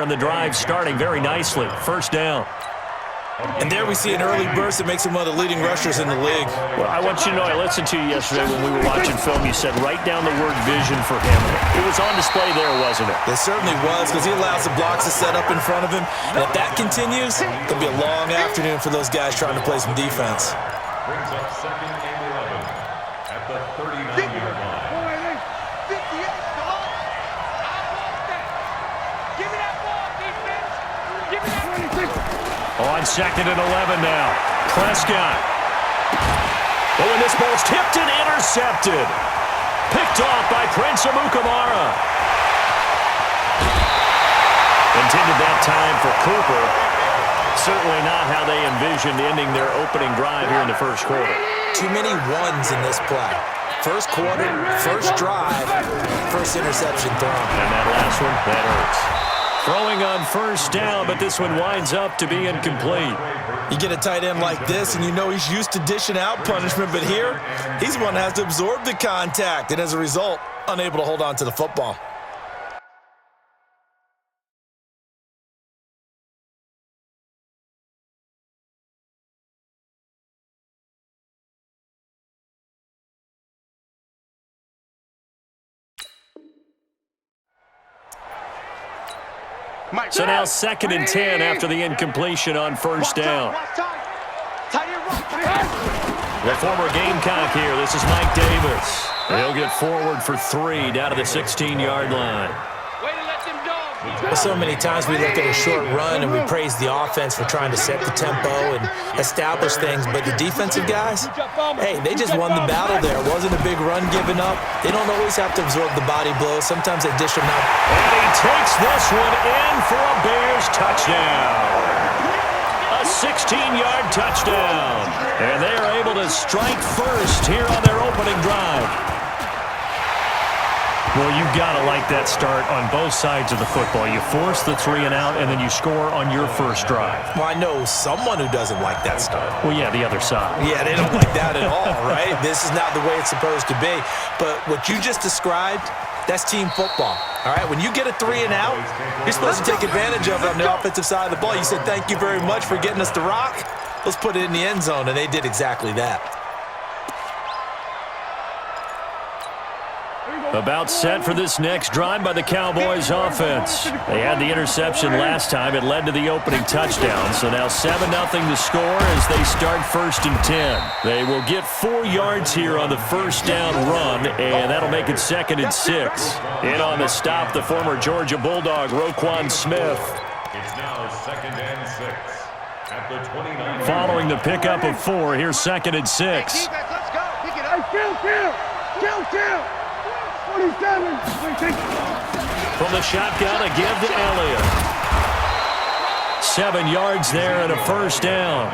and the drive starting very nicely. First down. And there we see an early burst that makes him one of the leading rushers in the league. Well, I want you to know, I listened to you yesterday when we were watching film. You said write down the word vision for him. It was on display there, wasn't it? It certainly was, because he allows the blocks to set up in front of him. And if that continues, it's going to be a long afternoon for those guys trying to play some defense. Brings up second and 11 at the 39-yard line. On second and 11 now. Prescott. Oh, and this ball's tipped and intercepted. Picked off by Prince Amukamara. Intended that time for Cooper. Certainly not how they envisioned ending their opening drive here in the first quarter. Too many ones in this play. First quarter, first drive, first interception thrown. And that last one, that hurts. Throwing on first down, but this one winds up to be incomplete. You get a tight end like this, and you know he's used to dishing out punishment, but here, he's the one that has to absorb the contact, and as a result, unable to hold on to the football. So now second and 10 after the incompletion on first down. The former Gamecock here. This is Mike Davis. He'll get forward for 3 down to the 16-yard line. Well, so many times we look at a short run and we praise the offense for trying to set the tempo and establish things, but the defensive guys, hey, they just won the battle there. It wasn't a big run given up. They don't always have to absorb the body blows. Sometimes they dish them out. And he takes this one in for a Bears touchdown. A 16-yard touchdown. And they are able to strike first here on their opening drive. Well, you've got to like that start on both sides of the football. You force the 3 and out, and then you score on your first drive. Well, I know someone who doesn't like that start. Well, yeah, the other side. Yeah, they don't like that at all, right? This is not the way it's supposed to be. But what you just described, that's team football, all right? When you get a 3 and out, you're supposed to take advantage of it on the offensive side of the ball. You said, thank you very much for getting us the rock. Let's put it in the end zone, and they did exactly that. About set for this next drive by the Cowboys offense. They had the interception last time. It led to the opening touchdown. So now 7-0 to score as they start first and 10. They will get 4 yards here on the first down run, and that'll make it second and 6. In on the stop, the former Georgia Bulldog, Roquan Smith. It's now second and 6 at the 29. Following the pickup of 4, here's second and 6. Let's go. Pick it up. Kill. From the shotgun, a give to Elliott. 7 yards there and a first down.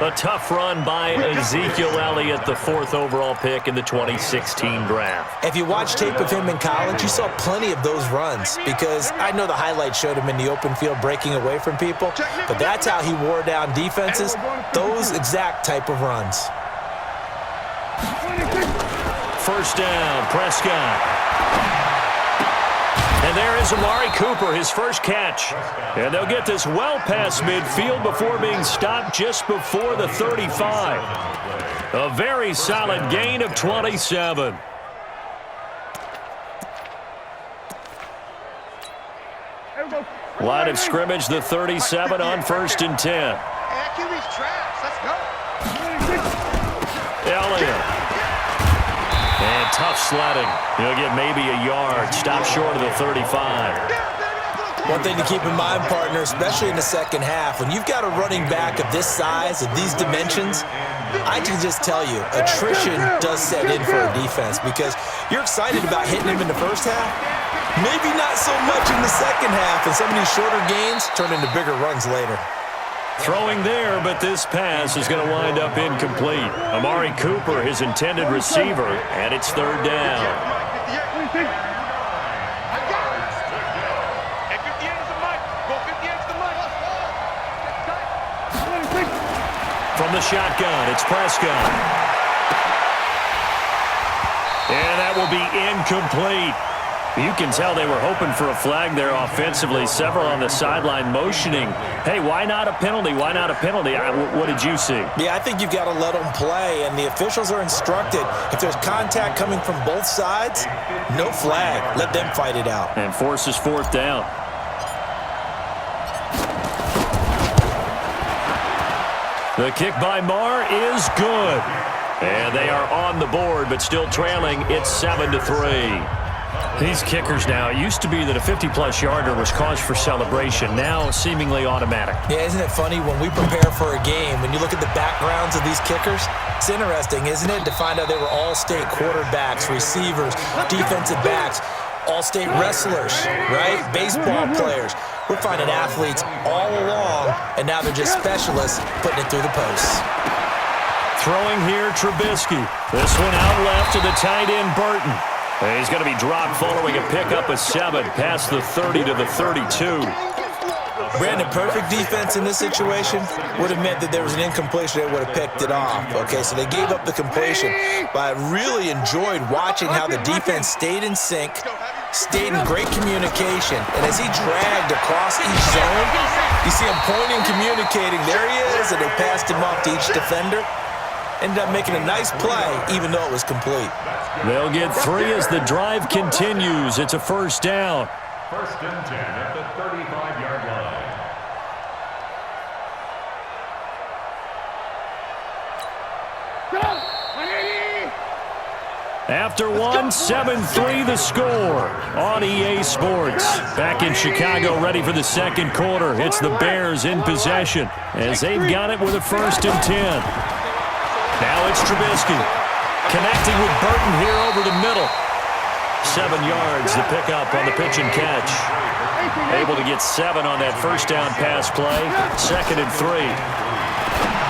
A tough run by Ezekiel Elliott, the 4th overall pick in the 2016 draft. If you watch tape of him in college, you saw plenty of those runs because I know the highlights showed him in the open field breaking away from people, but that's how he wore down defenses, those exact type of runs. First down, Prescott. And there is Amari Cooper, his first catch. And they'll get this well past midfield before being stopped just before the 35. A very solid gain of 27. Line of scrimmage, the 37 on first and 10. Elliott. And tough sledding. He'll get maybe a yard. Stop short of the 35. One thing to keep in mind, partner, especially in the second half, when you've got a running back of this size, of these dimensions, I can just tell you, attrition does set in for a defense because you're excited about hitting him in the first half. Maybe not so much in the second half, and some of these shorter gains turn into bigger runs later. Throwing there, but this pass is going to wind up incomplete. Amari Cooper, his intended receiver, and it's third down. From the shotgun, it's Prescott. And that will be incomplete. You can tell they were hoping for a flag there offensively. Several on the sideline motioning, hey, why not a penalty? Why not a penalty? What did you see? Yeah, I think you've got to let them play, and the officials are instructed. If there's contact coming from both sides, no flag. Let them fight it out. And forces fourth down. The kick by Marr is good. And they are on the board, but still trailing. It's 7-3. These kickers now, it used to be that a 50-plus yarder was cause for celebration. Now, seemingly automatic. Yeah, isn't it funny when we prepare for a game, when you look at the backgrounds of these kickers, it's interesting, isn't it, to find out they were all-state quarterbacks, receivers, defensive backs, all-state wrestlers, right? Baseball players. We're finding athletes all along, and now they're just specialists putting it through the posts. Throwing here, Trubisky. This one out left to the tight end, Burton. He's going to be dropped following a pickup of 7 past the 30 to the 32. Brandon, perfect defense in this situation would have meant that there was an incompletion. They would have picked it off. Okay, so they gave up the completion. But I really enjoyed watching how the defense stayed in sync, stayed in great communication. And as he dragged across each zone, you see him pointing, communicating. There he is, and they passed him off to each defender. Ended up making a nice play, even though it was complete. They'll get 3 as the drive continues. It's a first down. First and 10 at the 35-yard line. After one, 7-3 the score on EA Sports. Back in Chicago, ready for the second quarter. It's the Bears in possession as they've got it with a first and 10. Now it's Trubisky connecting with Burton here over the middle. 7 yards, the pickup on the pitch and catch. Able to get 7 on that first down pass play. 2nd and 3.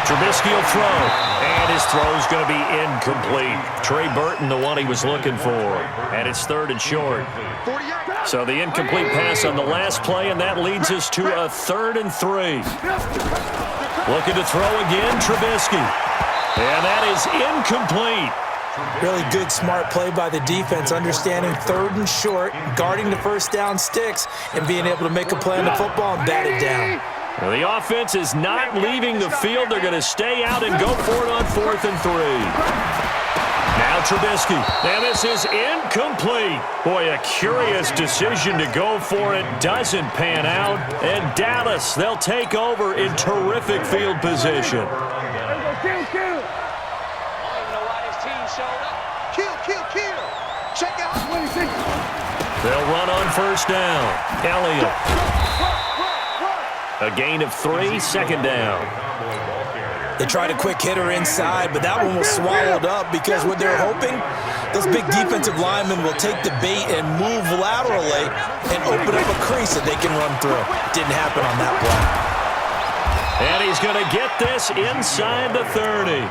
Trubisky will throw, and his throw's going to be incomplete. Trey Burton, the one he was looking for, and it's 3rd and short. So the incomplete pass on the last play, and that leads us to a 3rd and 3. Looking to throw again, Trubisky. And that is incomplete. Really good, smart play by the defense, understanding 3rd and short, guarding the first down sticks, and being able to make a play on the football and bat it down. Well, the offense is not leaving the field. They're going to stay out and go for it on 4th and 3. Now Trubisky. And this is incomplete. Boy, a curious decision to go for it. Doesn't pan out. And Dallas, they'll take over in terrific field position. Kill. Check out. They'll run on first down. Elliott. A gain of 3, 2nd down. They tried a quick hitter inside, but that one was swallowed up because what they're hoping, those big defensive linemen will take the bait and move laterally and open up a crease that they can run through. Didn't happen on that play. And he's going to get this inside the 30.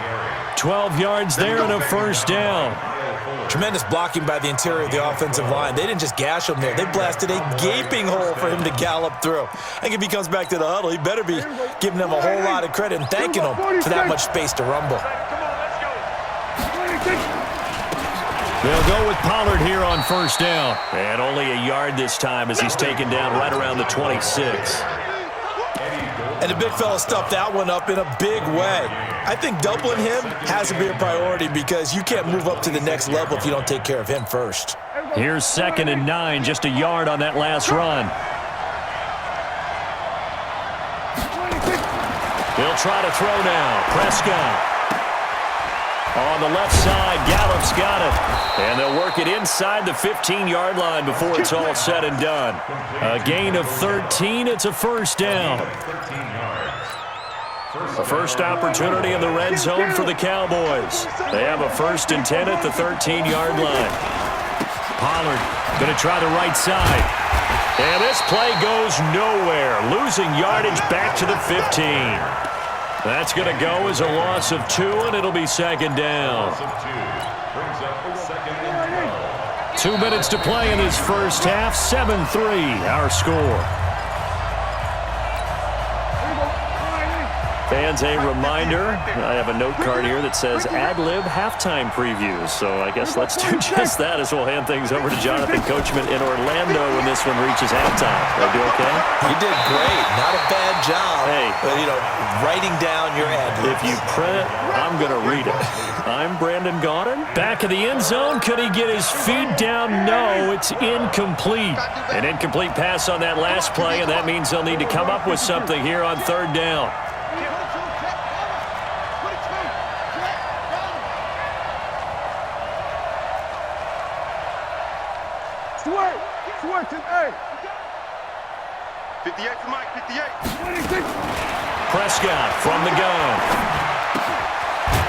12 yards there and a first down. Tremendous blocking by the interior of the offensive line. They didn't just gash him there. They blasted a gaping hole for him to gallop through. I think if he comes back to the huddle, he better be giving them a whole lot of credit and thanking them for that much space to rumble. They'll go with Pollard here on first down. And only a yard this time as he's taken down right around the 26. And the big fella stuffed that one up in a big way. I think doubling him has to be a priority because you can't move up to the next level if you don't take care of him first. Here's 2nd and 9, just a yard on that last run. They'll try to throw now. Prescott. On the left side, Gallup's got it. And they'll work it inside the 15-yard line before it's all said and done. A gain of 13. It's a first down. A first opportunity in the red zone for the Cowboys. They have a 1st and 10 at the 13-yard line. Pollard going to try the right side. And this play goes nowhere. Losing yardage back to the 15. That's going to go as a loss of 2, and it'll be 2nd down. 2 minutes to play in this first half. 7-3, our score. fans a reminder. I have a note card here that says ad-lib halftime previews. So I guess let's do just that as we'll hand things over to Jonathan Coachman in Orlando when this one reaches halftime. Did I do okay? You did great. Not a bad job. Hey. But, writing down your ad-libs. If you print it, I'm going to read it. I'm Brandon Gaudin. Back of the end zone. Could he get his feet down? No, it's incomplete. An incomplete pass on that last play, and that means they'll need to come up with something here on third down. Switch it, hey. 58 to Mike, 58. 26. Prescott from the gun.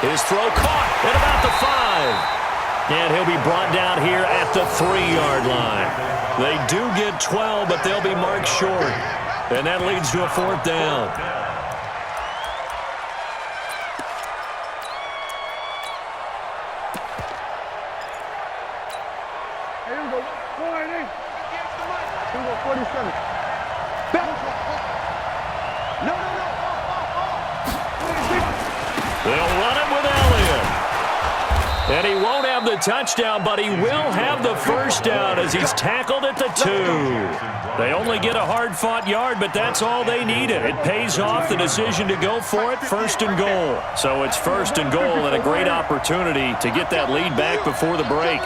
His throw caught at about the 5. And he'll be brought down here at the 3-yard line. They do get 12, but they'll be marked short. And that leads to a 4th down. Here we go. 4-8. Here we go, 47. Back. No. They'll run it with Elliott. And he won't have the touchdown, but he will have the first down as he's tackled at the 2. They only get a hard-fought yard, but that's all they needed. It pays off the decision to go for it, 1st and goal. So it's 1st and goal and a great opportunity to get that lead back before the break.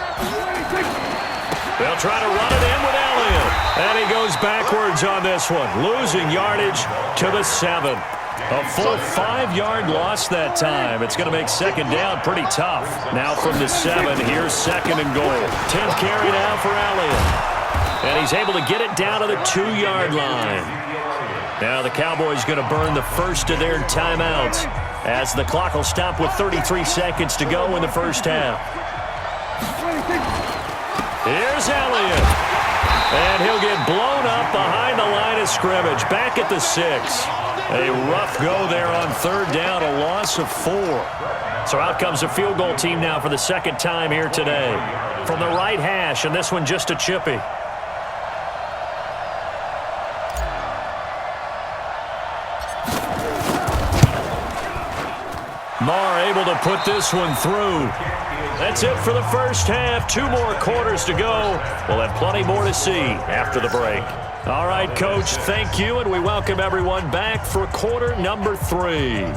They'll try to run it in with Elliott. And he goes backwards on this one, losing yardage to the 7. A full 5-yard loss that time. It's going to make 2nd down pretty tough. Now from the 7, here's 2nd and goal. 10th carry now for Elliott. And he's able to get it down to the 2-yard line. Now the Cowboys going to burn the first of their timeouts as the clock will stop with 33 seconds to go in the first half. Here's Elliott. And he'll get blown up behind the line of scrimmage. Back at the 6. A rough go there on 3rd down, a loss of 4. So out comes the field goal team now for the 2nd time here today. From the right hash, and this one just a chippy. Marr able to put this one through. That's it for the first half. 2 more quarters to go. We'll have plenty more to see after the break. All right, Coach, thank you, and we welcome everyone back for quarter number 3.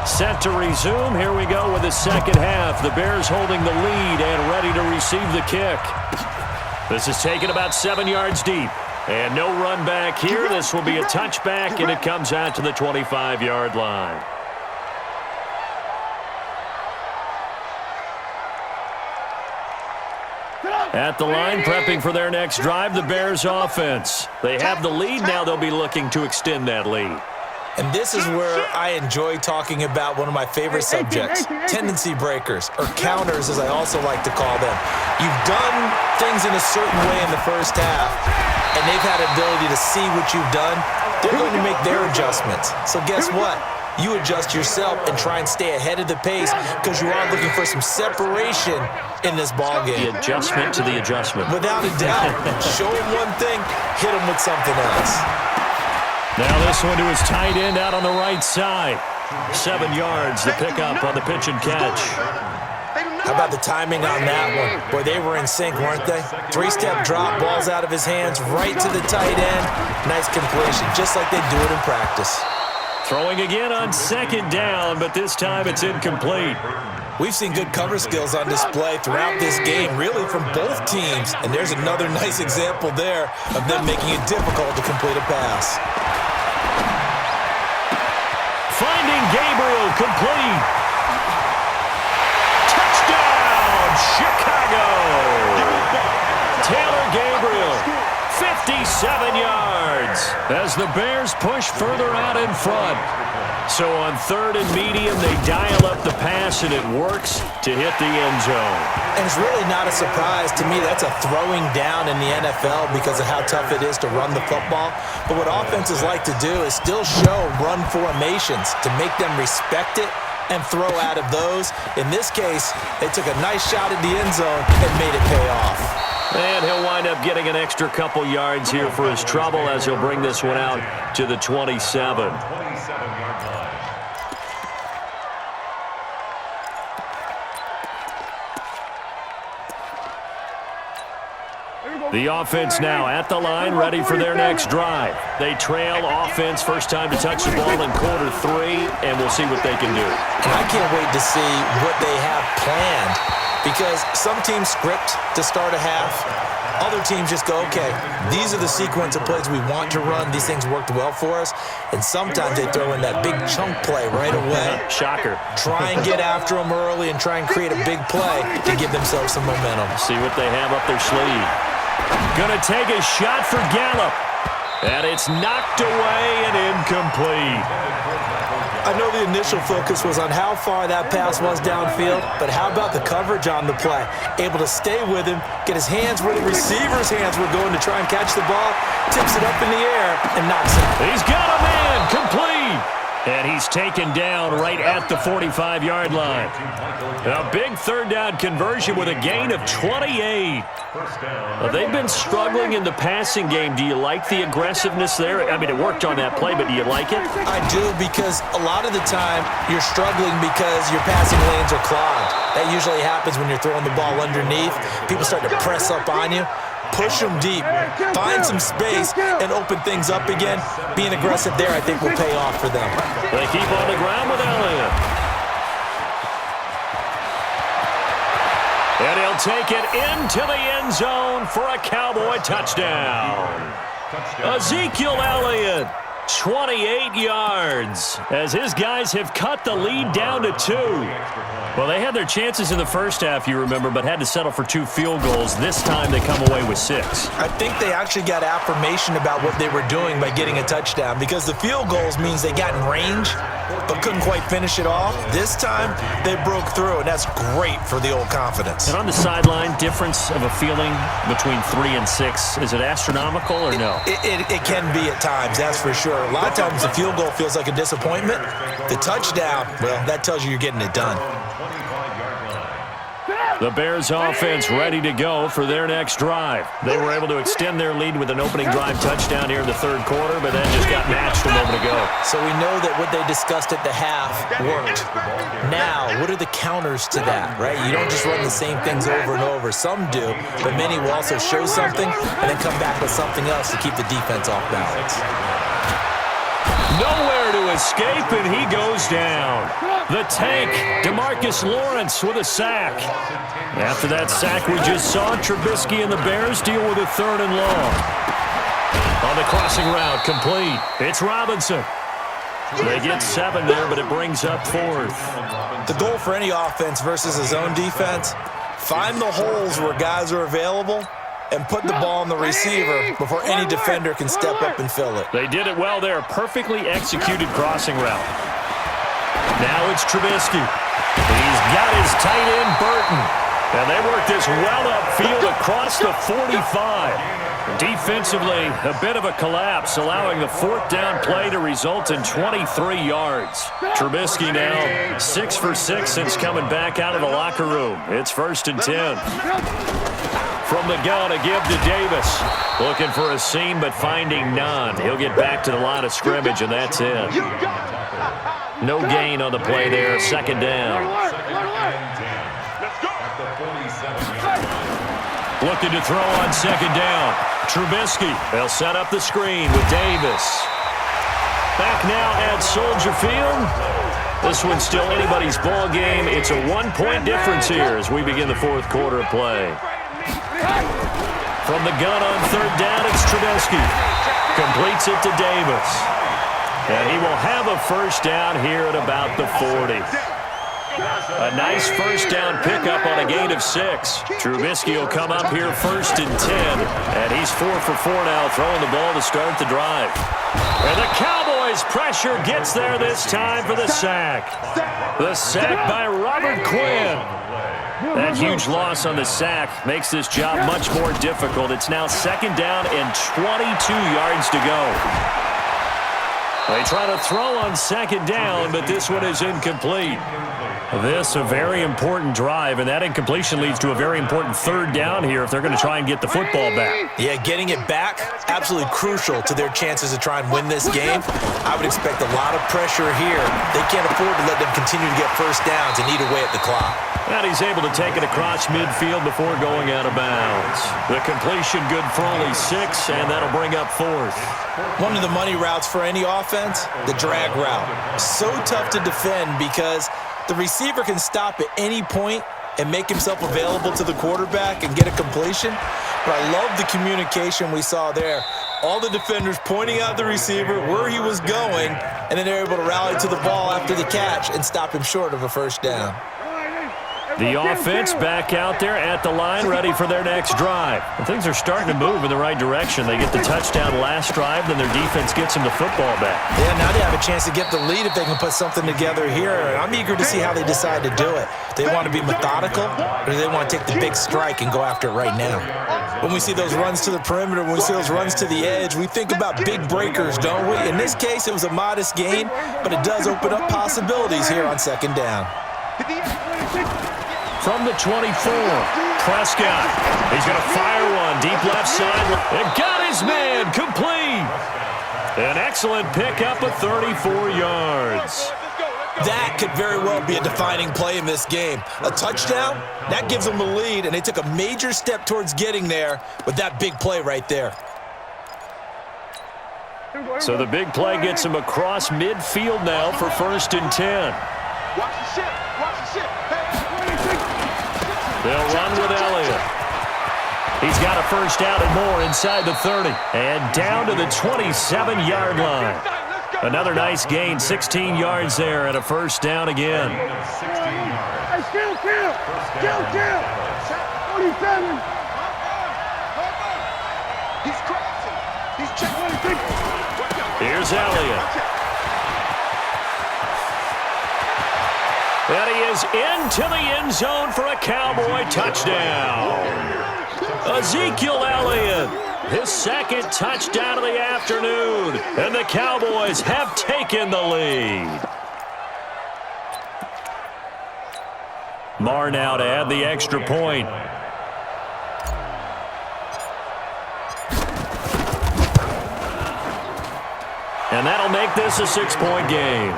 Set to resume. Here we go with the 2nd half. The Bears holding the lead and ready to receive the kick. This is taken about 7 yards deep. And no run back here. This will be a touchback, and it comes out to the 25-yard line. At the line, prepping for their next drive, the Bears offense. They have the lead. Now they'll be looking to extend that lead. And this is where I enjoy talking about one of my favorite subjects, tendency breakers, or counters as I also like to call them. You've done things in a certain way in the first half, and they've had the ability to see what you've done. They're going to make their adjustments. So guess what? You adjust yourself and try and stay ahead of the pace because you are looking for some separation in this ballgame. The adjustment to the adjustment. Without a doubt. Show them one thing, hit them with something else. Now this one to his tight end out on the right side. 7 yards, the pickup on the pitch and catch. How about the timing on that one? Boy, they were in sync, weren't they? 3-step drop, balls out of his hands, right to the tight end. Nice completion, just like they do it in practice. Throwing again on 2nd down, but this time it's incomplete. We've seen good cover skills on display throughout this game, really from both teams. And there's another nice example there of them making it difficult to complete a pass. Finding Gabriel, complete. Touchdown, Chicago. Taylor Gabriel, 57 yards as the Bears push further out in front. So on 3rd and medium, they dial up the pass, and it works to hit the end zone. And it's really not a surprise to me. That's a throwing down in the NFL because of how tough it is to run the football. But what offenses like to do is still show run formations to make them respect it and throw out of those. In this case, they took a nice shot at the end zone and made it pay off. And he'll wind up getting an extra couple yards here for his trouble as he'll bring this one out to the 27. 27-yard line. The offense now at the line, ready for their next drive. They trail offense, first time to touch the ball in quarter 3, and we'll see what they can do. And I can't wait to see what they have planned, because some teams script to start a half. Other teams just go, okay, these are the sequence of plays we want to run. These things worked well for us. And sometimes they throw in that big chunk play right away. Shocker. Try and get after them early and try and create a big play to give themselves some momentum. See what they have up their sleeve. Gonna take a shot for Gallup. And it's knocked away and incomplete. I know the initial focus was on how far that pass was downfield, but how about the coverage on the play? Able to stay with him, get his hands where the receiver's hands were going to try and catch the ball, tips it up in the air, and knocks it. He's got a man, complete. And he's taken down right at the 45-yard line. A big third down conversion with a gain of 28. They've been struggling in the passing game. Do you like the aggressiveness there? I mean, it worked on that play, but do you like it? I do, because a lot of the time you're struggling because your passing lanes are clogged. That usually happens when you're throwing the ball underneath. People start to press up on you. Push them deep, find some space, and open things up again. Being aggressive there, I think, will pay off for them. They keep on the ground with Elliott. And he'll take it into the end zone for a Cowboy touchdown. Ezekiel Elliott, 28 yards, as his guys have cut the lead down to 2. Well, they had their chances in the first half, you remember, but had to settle for 2 field goals. This time they come away with 6. I think they actually got affirmation about what they were doing by getting a touchdown, because the field goals means they got in range but couldn't quite finish it off. This time they broke through, and that's great for the old confidence. And on the sideline, difference of a feeling between 3 and 6, is it astronomical or no? It can be at times, that's for sure. A lot of times the field goal feels like a disappointment. The touchdown, well, that tells you you're getting it done. The Bears offense ready to go for their next drive. They were able to extend their lead with an opening drive touchdown here in the third quarter, but then just got matched a moment ago. So we know that what they discussed at the half worked. Now, what are the counters to that, right? You don't just run the same things over and over. Some do, but many will also show something and then come back with something else to keep the defense off balance. Nowhere to escape, and he goes down. The tank, DeMarcus Lawrence with a sack. After that sack we just saw, Trubisky and the Bears deal with a 3rd and long. On the crossing route, complete. It's Robinson. They get 7 there, but it brings up 4th. The goal for any offense versus a zone defense, find the holes where guys are available and put the ball on the receiver before any defender can step up and fill it. They did it well there. Perfectly executed crossing route. Now it's Trubisky. He's got his tight end, Burton. And they work this well upfield across the 45. Defensively, a bit of a collapse, allowing the 4th down play to result in 23 yards. Trubisky now 6 for 6 since coming back out of the locker room. It's 1st and 10. From the gun, a give to Davis. Looking for a seam, but finding none. He'll get back to the line of scrimmage, and that's it. No gain on the play there. 2nd down. Looking to throw on 2nd down. Trubisky. They'll set up the screen with Davis. Back now at Soldier Field. This one's still anybody's ball game. It's a 1-point difference here as we begin the 4th quarter of play. From the gun on 3rd down, it's Trubisky. Completes it to Davis. And he will have a 1st down here at about the 40. A nice 1st down pickup on a gain of 6. Trubisky will come up here 1st and 10. And he's 4 for 4 now, throwing the ball to start the drive. And the Cowboys pressure gets there this time for the sack. The sack by Robert Quinn. That huge loss on the sack makes this job much more difficult. It's now 2nd down and 22 yards to go. They try to throw on second down, but this one is incomplete. This a very important drive, and that incompletion leads to a very important third down here if they're going to try and get the football back. Yeah, getting it back, absolutely crucial to their chances to try and win this game. I would expect a lot of pressure here. They can't afford to let them continue to get first downs and eat away at the clock. And he's able to take it across midfield before going out of bounds. The completion good for only 6, and that'll bring up fourth. One of the money routes for any offense, the drag route. So tough to defend because the receiver can stop at any point and make himself available to the quarterback and get a completion. But I love the communication we saw there. All the defenders pointing out the receiver, where he was going, and then they're able to rally to the ball after the catch and stop him short of a first down. The offense back out there at the line, ready for their next drive. And things are starting to move in the right direction. They get the touchdown last drive, then their defense gets them the football back. Yeah, now they have a chance to get the lead if they can put something together here. And I'm eager to see how they decide to do it. Do they want to be methodical, or do they want to take the big strike and go after it right now? When we see those runs to the perimeter, when we see those runs to the edge, we think about big breakers, don't we? In this case, it was a modest gain, but it does open up possibilities here on second down. From the 24, Prescott. He's going to fire one deep left side. And got his man complete. An excellent pickup of 34 yards. That could very well be a defining play in this game. A touchdown, that gives them the lead, and they took a major step towards getting there with that big play right there. So the big play gets him across midfield now for 1st and 10. Watch the ship. Watch the ship. They'll run with Elliott. He's got a first down and more inside the 30. And down to the 27-yard line. Another nice gain, 16 yards there, and a first down again. Hey, kill! 27! He's crossing. He's checking. Here's Elliott. And he is into the end zone for a Cowboy touchdown. Ezekiel Elliott, his second touchdown of the afternoon. And the Cowboys have taken the lead. Marr now to add the extra point. And that'll make this a 6-point game.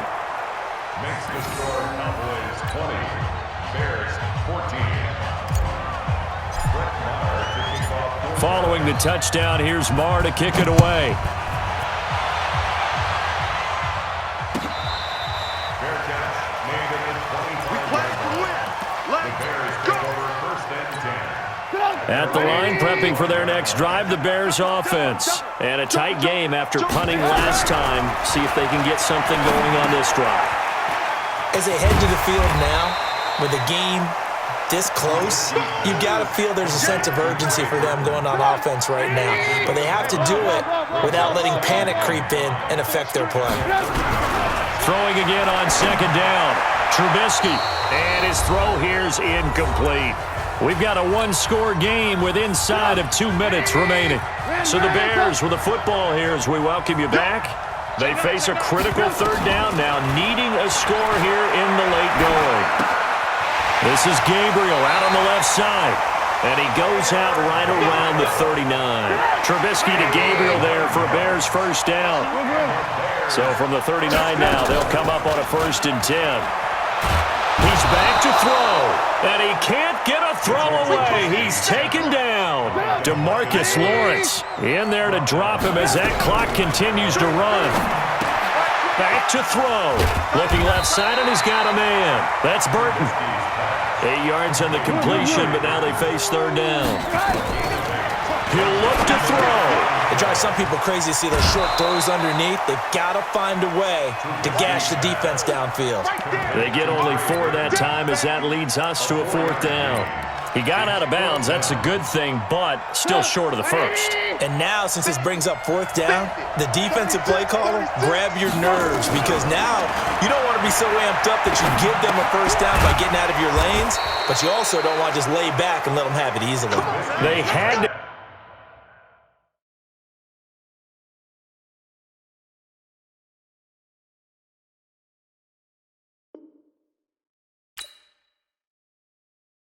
Makes the score Cowboys 20, Bears 14. Brett Maher to kick off. Following the touchdown, here's Marr to kick it away. Bearcats made it in 25-yard line. The Bears take over 1st and 10. At the line, prepping for their next drive, the Bears offense. And a tight game after punting last time. See if they can get something going on this drive. As they head to the field now, with a game this close, you've got to feel there's a sense of urgency for them going on offense right now. But they have to do it without letting panic creep in and affect their play. Throwing again on second down. Trubisky. And his throw here's incomplete. We've got a one-score game with inside of 2 minutes remaining. So the Bears with the football here as we welcome you back. They face a critical third down now, needing a score here in the late going. This is Gabriel out on the left side, and he goes out right around the 39. Trubisky to Gabriel there for a Bears first down. So from the 39 now, they'll come up on a 1st and 10. He's back to throw, and he can't get a throw away. He's taken down. DeMarcus Lawrence in there to drop him as that clock continues to run. Back to throw. Looking left side, and he's got a man. That's Burton. 8 yards on the completion, but now they face third down. He'll look to throw. It drives some people crazy to see those short throws underneath. They've got to find a way to gash the defense downfield. They get only 4 that time as that leads us to a 4th down. He got out of bounds. That's a good thing, but still short of the first. And now, since this brings up 4th down, the defensive play caller, grab your nerves, because now you don't want to be so amped up that you give them a first down by getting out of your lanes, but you also don't want to just lay back and let them have it easily. They had to